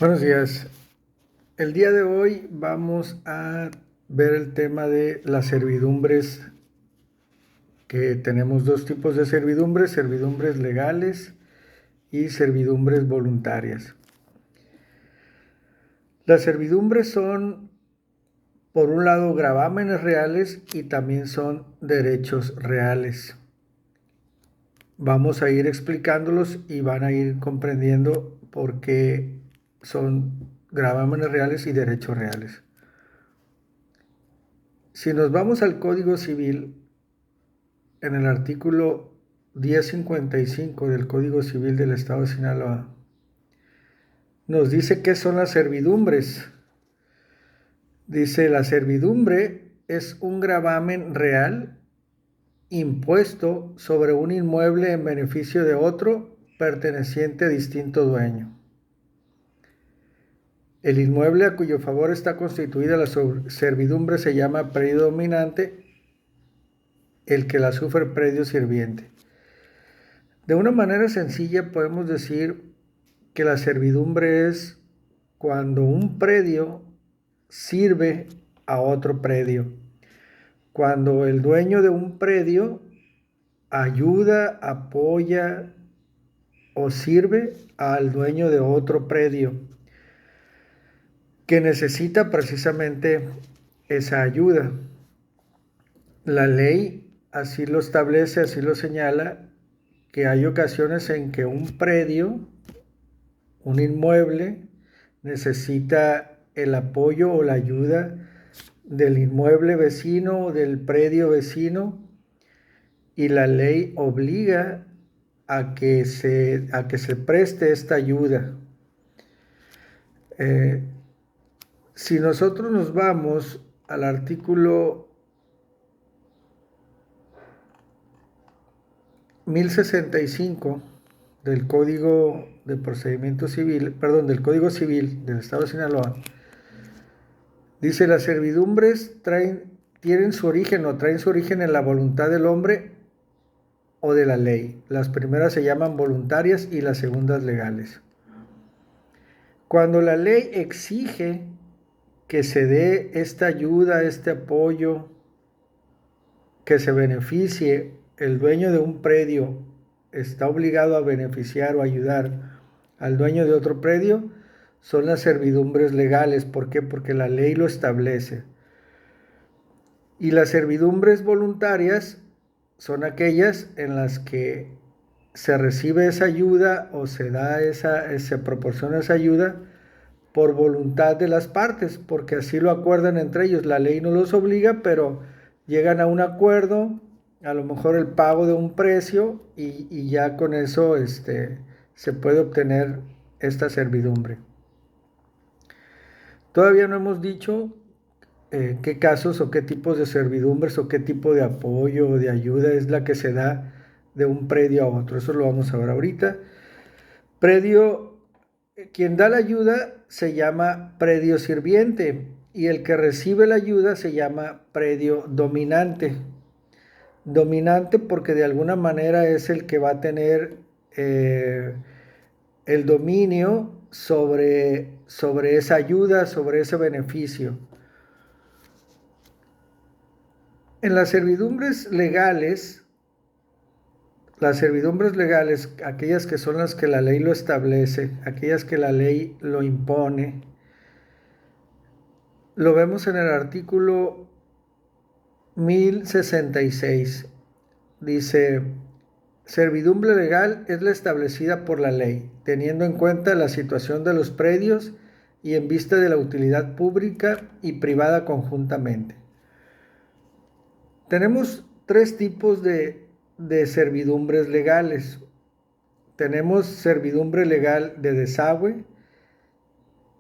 Buenos días. El día de hoy vamos a ver el tema de las servidumbres, que tenemos dos tipos de servidumbres: servidumbres legales y servidumbres voluntarias. Las servidumbres son, por un lado, gravámenes reales y también son derechos reales. Vamos a ir explicándolos y van a ir comprendiendo por qué son gravámenes reales y derechos reales. Si nos vamos al Código Civil, en el artículo 1055 del Código Civil del Estado de Sinaloa, nos dice qué son las servidumbres. Dice: la servidumbre es un gravamen real impuesto sobre un inmueble en beneficio de otro perteneciente a distinto dueño. El inmueble a cuyo favor está constituida la servidumbre se llama predio dominante, el que la sufre predio sirviente. De una manera sencilla podemos decir que la servidumbre es cuando un predio sirve a otro predio, cuando el dueño de un predio ayuda, apoya o sirve al dueño de otro predio que necesita precisamente esa ayuda. La ley así lo establece, así lo señala, que hay ocasiones en que un predio, un inmueble, necesita el apoyo o la ayuda del inmueble vecino o del predio vecino, y la ley obliga a que se preste esta ayuda. Si nosotros nos vamos al artículo 1065 del Código de Procedimiento Civil, del Código Civil del Estado de Sinaloa, dice: las servidumbres traen su origen en la voluntad del hombre o de la ley. Las primeras se llaman voluntarias y las segundas legales. Cuando la ley exige que se dé esta ayuda, este apoyo, que se beneficie, el dueño de un predio está obligado a beneficiar o ayudar al dueño de otro predio, son las servidumbres legales. ¿Por qué? Porque la ley lo establece. Y las servidumbres voluntarias son aquellas en las que se recibe esa ayuda o se proporciona esa ayuda por voluntad de las partes, porque así lo acuerdan entre ellos. La ley no los obliga, pero llegan a un acuerdo, a lo mejor el pago de un precio, y ya con eso se puede obtener esta servidumbre. Todavía no hemos dicho qué casos o qué tipos de servidumbres o qué tipo de apoyo o de ayuda es la que se da de un predio a otro. Eso lo vamos a ver ahorita. Quien da la ayuda se llama predio sirviente, y el que recibe la ayuda se llama predio dominante. Dominante porque de alguna manera es el que va a tener el dominio sobre esa ayuda, sobre ese beneficio. En las servidumbres legales, aquellas que son las que la ley lo establece, aquellas que la ley lo impone, lo vemos en el artículo 1066. Dice: servidumbre legal es la establecida por la ley, teniendo en cuenta la situación de los predios y en vista de la utilidad pública y privada conjuntamente. Tenemos tres tipos de servidumbres legales. Tenemos servidumbre legal de desagüe,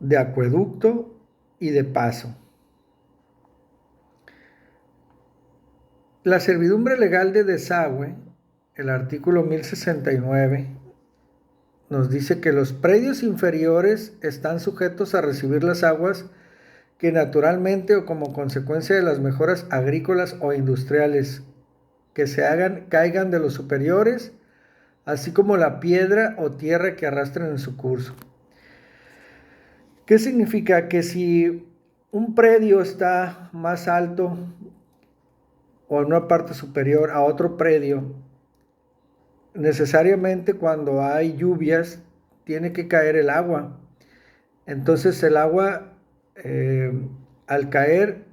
de acueducto y de paso. La servidumbre legal de desagüe, el artículo 1069, nos dice que los predios inferiores están sujetos a recibir las aguas que naturalmente o como consecuencia de las mejoras agrícolas o industriales que se hagan caigan de los superiores, así como la piedra o tierra que arrastren en su curso. ¿Qué significa? Que si un predio está más alto o en una parte superior a otro predio, necesariamente cuando hay lluvias tiene que caer el agua. Entonces el agua al caer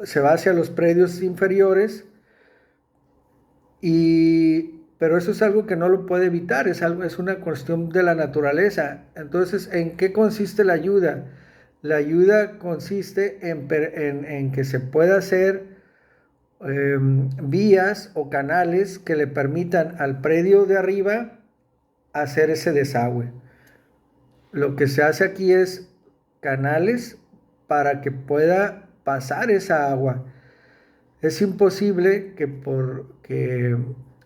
se va hacia los predios inferiores, pero eso es algo que no lo puede evitar, es una cuestión de la naturaleza. Entonces, ¿en qué consiste la ayuda? La ayuda consiste en que se pueda hacer vías o canales que le permitan al predio de arriba hacer ese desagüe. Lo que se hace aquí es canales para que pueda pasar esa agua. Es imposible porque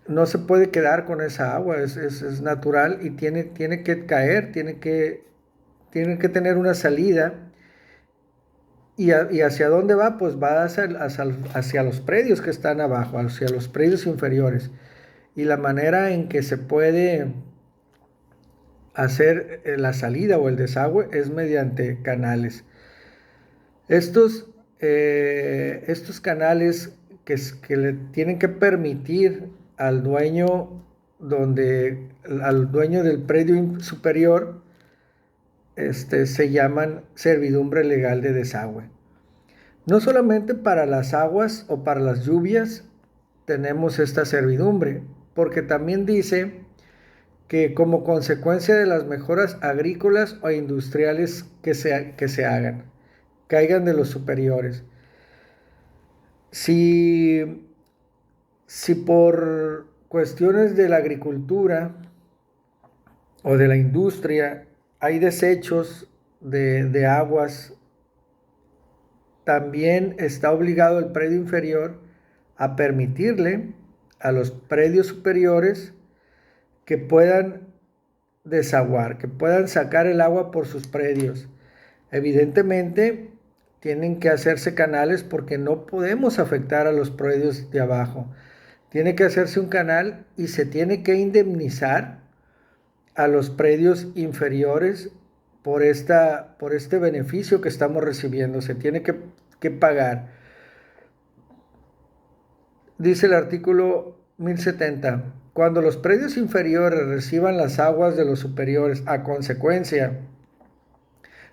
no se puede quedar con esa agua, es natural y tiene que caer, tiene que tener una salida. ¿Y hacia dónde va? Pues va hacia los predios que están abajo, hacia los predios inferiores. Y la manera en que se puede hacer la salida o el desagüe es mediante canales. Estos canales que le tienen que permitir al dueño, al dueño del predio superior, se llaman servidumbre legal de desagüe. No solamente para las aguas o para las lluvias tenemos esta servidumbre, porque también dice que como consecuencia de las mejoras agrícolas o industriales que se hagan, caigan de los superiores. Si, si por cuestiones de la agricultura o de la industria hay desechos de aguas, también está obligado el predio inferior a permitirle a los predios superiores que puedan desaguar, que puedan sacar el agua por sus predios. Evidentemente, tienen que hacerse canales porque no podemos afectar a los predios de abajo. Tiene que hacerse un canal y se tiene que indemnizar a los predios inferiores por este beneficio que estamos recibiendo. Se tiene que pagar. Dice el artículo 1070, cuando los predios inferiores reciban las aguas de los superiores a consecuencia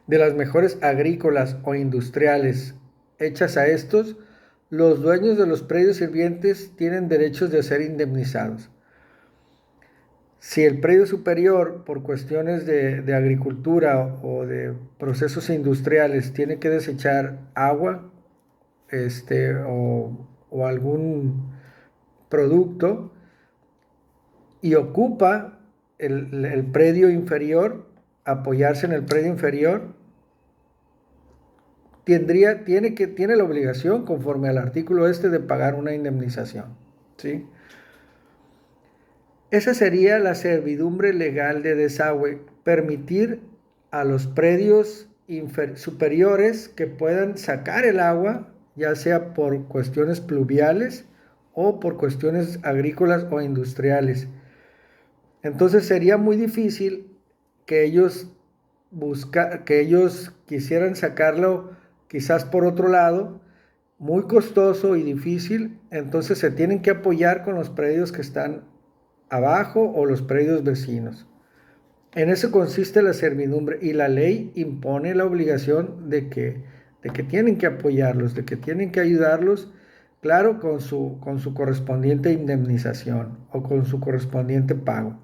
de las mejores agrícolas o industriales hechas a estos, los dueños de los predios sirvientes tienen derechos de ser indemnizados. Si el predio superior, por cuestiones de agricultura o de procesos industriales, tiene que desechar agua o algún producto y ocupa el predio inferior, apoyarse en el predio inferior, tiene la obligación, conforme al artículo de pagar una indemnización, ¿sí? Esa sería la servidumbre legal de desagüe, permitir a los predios superiores que puedan sacar el agua, ya sea por cuestiones pluviales o por cuestiones agrícolas o industriales. Entonces sería muy difícil que ellos quisieran sacarlo quizás por otro lado, muy costoso y difícil. Entonces se tienen que apoyar con los predios que están abajo o los predios vecinos. En eso consiste la servidumbre y la ley impone la obligación de que tienen que apoyarlos, de que tienen que ayudarlos, claro, con su correspondiente indemnización o con su correspondiente pago.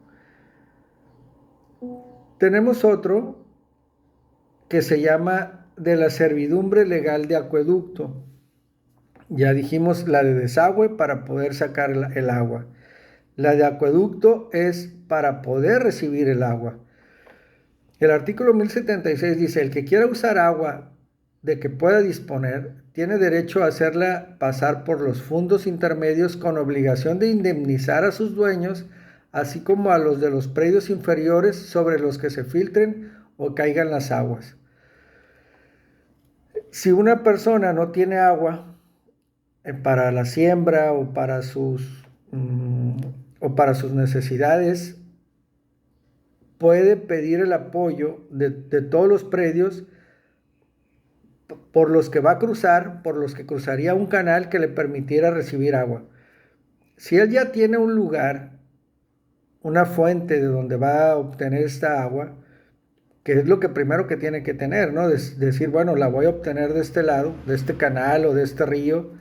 Tenemos otro que se llama de la servidumbre legal de acueducto. Ya dijimos la de desagüe para poder sacar el agua. La de acueducto es para poder recibir el agua. El artículo 1076 dice, el que quiera usar agua de que pueda disponer, tiene derecho a hacerla pasar por los fondos intermedios con obligación de indemnizar a sus dueños, así como a los de los predios inferiores sobre los que se filtren o caigan las aguas. Si una persona no tiene agua para la siembra o para sus necesidades puede pedir el apoyo de todos los predios por los que va a cruzar, por los que cruzaría un canal que le permitiera recibir agua. Si él ya tiene un lugar, una fuente de donde va a obtener esta agua, que es lo que primero que tiene que tener, ¿no? Decir, bueno, la voy a obtener de este lado, de este canal o de este río.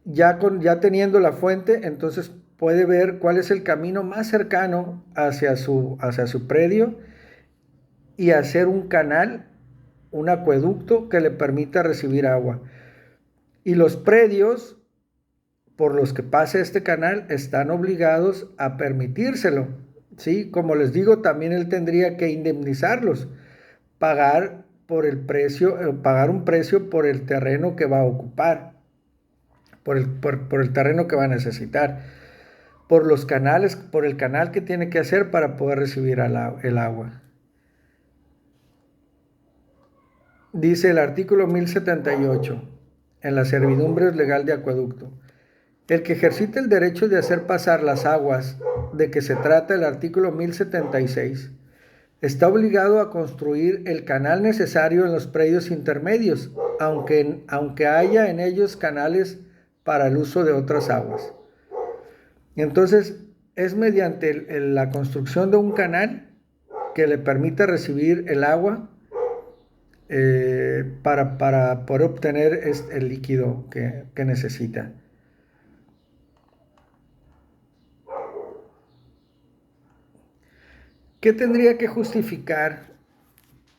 Ya teniendo la fuente, entonces puede ver cuál es el camino más cercano hacia su predio y hacer un canal, un acueducto que le permita recibir agua. Y los predios por los que pase este canal están obligados a permitírselo, ¿sí? Como les digo, también él tendría que indemnizarlos, pagar pagar un precio por el terreno que va a ocupar, por el terreno que va a necesitar, por los canales, por el canal que tiene que hacer para poder recibir el agua. Dice el artículo 1078 en la servidumbre legal de acueducto: el que ejercite el derecho de hacer pasar las aguas de que se trata el artículo 1076 está obligado a construir el canal necesario en los predios intermedios, aunque haya en ellos canales para el uso de otras aguas. Entonces, es mediante la construcción de un canal que le permita recibir el agua para poder obtener el líquido que necesita. ¿Qué tendría que justificar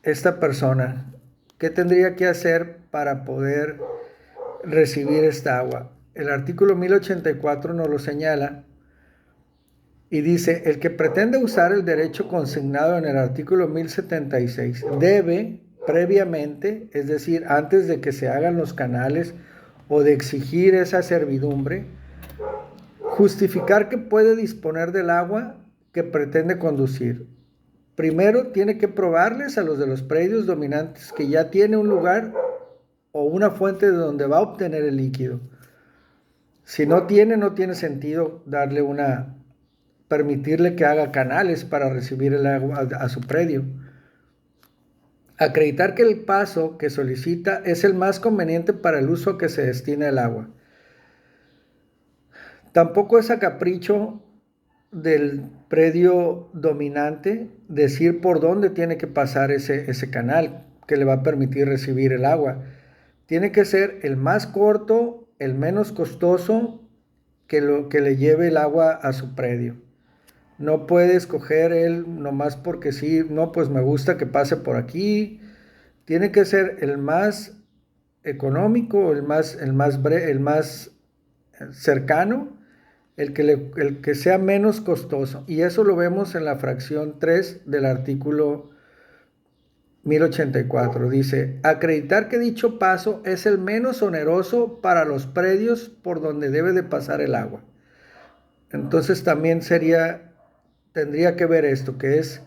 esta persona? ¿Qué tendría que hacer para poder recibir esta agua? El artículo 1084 nos lo señala y dice: el que pretende usar el derecho consignado en el artículo 1076 debe previamente, es decir, antes de que se hagan los canales o de exigir esa servidumbre, justificar que puede disponer del agua que pretende conducir. Primero tiene que probarles a los de los predios dominantes que ya tiene un lugar o una fuente de donde va a obtener el líquido. Si no tiene sentido permitirle que haga canales para recibir el agua a su predio. Acreditar que el paso que solicita es el más conveniente para el uso a que se destina el agua. Tampoco es a capricho del predio dominante decir por dónde tiene que pasar ese canal que le va a permitir recibir el agua. Tiene que ser el más corto, el menos costoso que le lleve el agua a su predio. No puede escoger él nomás porque sí, no, pues me gusta que pase por aquí. Tiene que ser el más económico, el más cercano, el que sea menos costoso. Y eso lo vemos en la fracción 3 del artículo 1084. Dice: acreditar que dicho paso es el menos oneroso para los predios por donde debe de pasar el agua. Entonces también tendría que ver esto, que es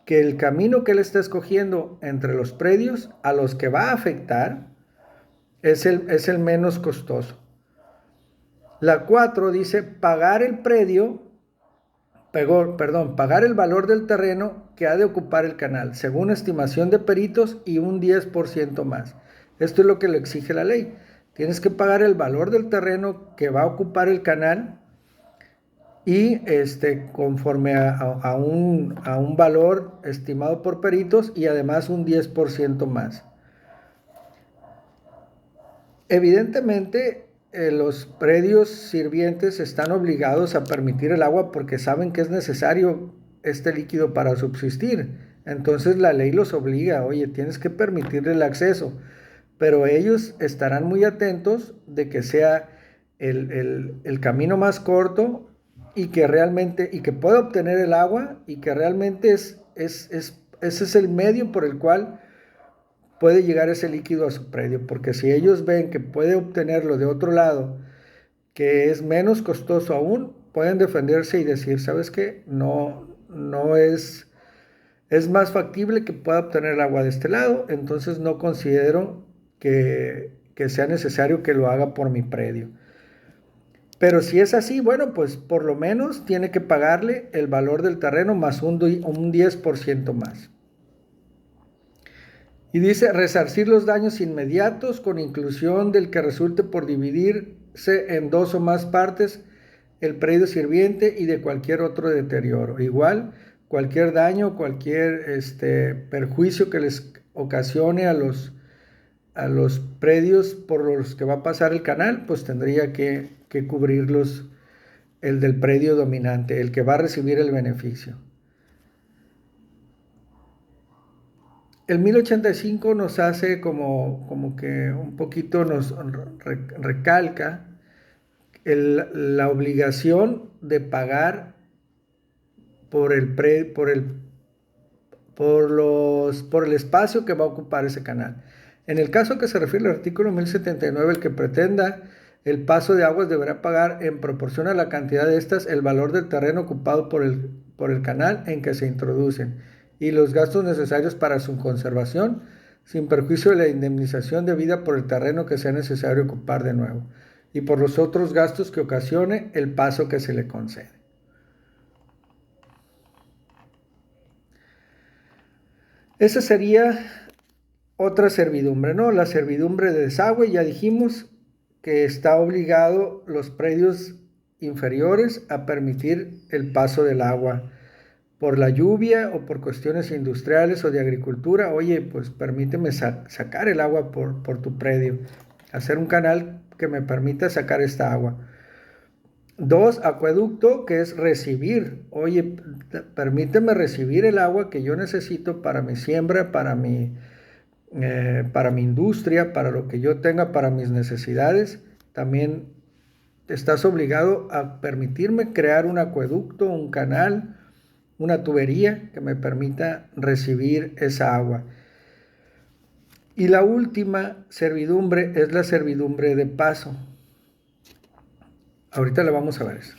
que el camino que él está escogiendo entre los predios a los que va a afectar es el menos costoso. La 4 dice: pagar el valor del terreno que ha de ocupar el canal, según estimación de peritos, y un 10% más. Esto es lo que le exige la ley. Tienes que pagar el valor del terreno que va a ocupar el canal y conforme a un valor estimado por peritos, y además un 10% más. Evidentemente, los predios sirvientes están obligados a permitir el agua porque saben que es necesario este líquido para subsistir. Entonces la ley los obliga: oye, tienes que permitirle el acceso, pero ellos estarán muy atentos de que sea el camino más corto y que pueda obtener el agua, y que realmente ese es el medio por el cual puede llegar ese líquido a su predio. Porque si ellos ven que puede obtenerlo de otro lado, que es menos costoso aún, pueden defenderse y decir: ¿sabes qué? No es más factible que pueda obtener el agua de este lado, entonces no considero que sea necesario que lo haga por mi predio. Pero si es así, bueno, pues por lo menos tiene que pagarle el valor del terreno más un 10% más. Y dice, resarcir los daños inmediatos con inclusión del que resulte por dividirse en dos o más partes el predio sirviente y de cualquier otro deterioro. Igual, cualquier daño, cualquier perjuicio que les ocasione a los predios por los que va a pasar el canal, pues tendría que cubrirlos el del predio dominante, el que va a recibir el beneficio. El 1085 nos hace como que un poquito nos recalca la obligación de pagar por el espacio que va a ocupar ese canal. En el caso que se refiere al artículo 1079, el que pretenda el paso de aguas deberá pagar en proporción a la cantidad de estas el valor del terreno ocupado por el canal en que se introducen y los gastos necesarios para su conservación, sin perjuicio de la indemnización debida por el terreno que sea necesario ocupar de nuevo y por los otros gastos que ocasione el paso que se le concede. Esa sería otra servidumbre, ¿no? La servidumbre de desagüe, ya dijimos que está obligado los predios inferiores a permitir el paso del agua por la lluvia o por cuestiones industriales o de agricultura. Oye, pues permíteme sacar el agua por tu predio, hacer un canal que me permita sacar esta agua. 2, acueducto, que es recibir. Oye, permíteme recibir el agua que yo necesito para mi siembra, para mi industria, para lo que yo tenga, para mis necesidades. También estás obligado a permitirme crear un acueducto, un canal, una tubería que me permita recibir esa agua. Y la última servidumbre es la servidumbre de paso. Ahorita le vamos a ver eso.